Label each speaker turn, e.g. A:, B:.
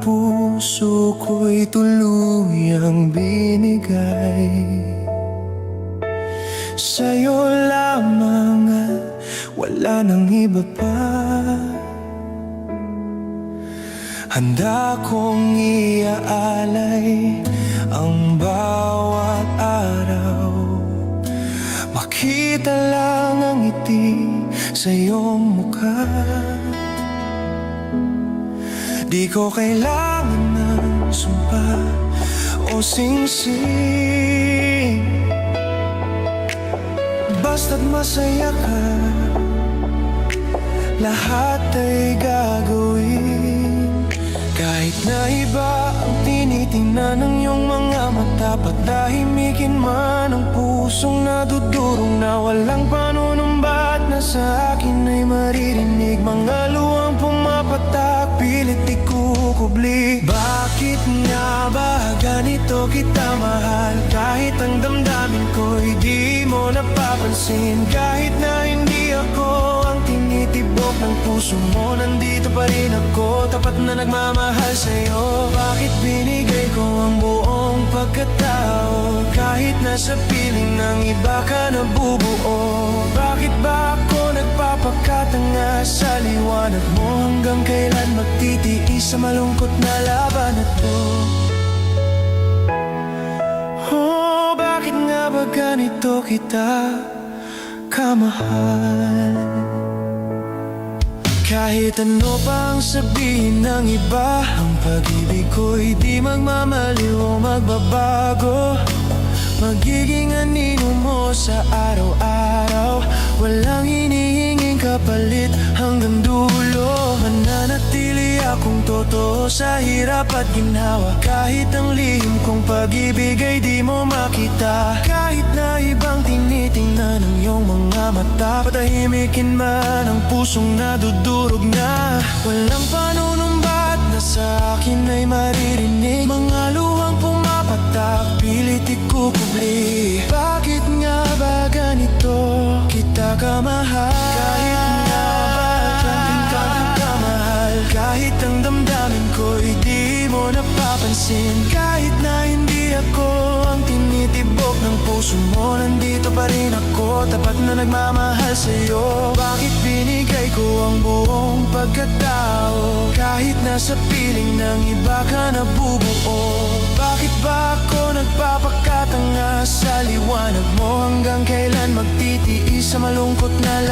A: puso ko'y tuluyang binigay. Sa'yo lamang at wala nang iba pa. Handa kong iaalay ang bawat araw. Makita lang ang ngiti sa iyong mukha. Di ko kailangan ng sumpa o singsing, basta't masaya ka, lahat ay gagawin. Kahit na iba ang tinitingnan ng iyong mga mata, patahimikin man ang pusong nadudurog na walang panunumbat na sa akin ay maririnig. Mga luwang pumapatak, pilit ikukubli. Bakit nga ba ganito kita mahal? Kahit ang damdamin ko'y di mo napapansin. Kahit na hindi ako ang tinitibok ng puso mo, nandito pa rin ako, tapat na nagmamahal sa'yo. Bakit binigay ko ang buong pagkatao, kahit nasa piling ng iba ka nabubuo? Bakit ba ako nagpapakatanga sa liwanag mo? Hanggang kailan magtitiis sa malungkot na laban na to? Oh, bakit nga ba ganito kita kamahal? Kahit ano pang sabihin ng iba, ang pag-ibig ko'y di magmamaliw o magbabago. Magiging anino mo sa araw-araw, walang hinihinging kapalit hanggang dulo. Mananatili akong totoo sa hirap at ginawa, kahit ang lihim kong pag-ibig ay di mo makita. Kahit na ibang tinitingnan ng iyong mga mata, patahimikin man ang pusong nadudurog na. Walang panunumbat na sa akin ay maririnig. Mga luhang pumapatak, pilit ikukubli. Bakit nga ba ganito kita kamahal? Kahit nga ba kanting-kanting kamahal, kahit ang damdamin ko'y di mo napapansin. Kahit na hindi ako ang tinitibok ng puso mo, nandito pa rin ako, tapat na nagmamahal sa'yo. Bakit binigay ko ang buong pagkatao, kahit nasa piling ng iba ka nabubuo? Bakit ba ako nagpapakatanga sa liwanag mo? Hanggang kailan magtitiis sa malungkot na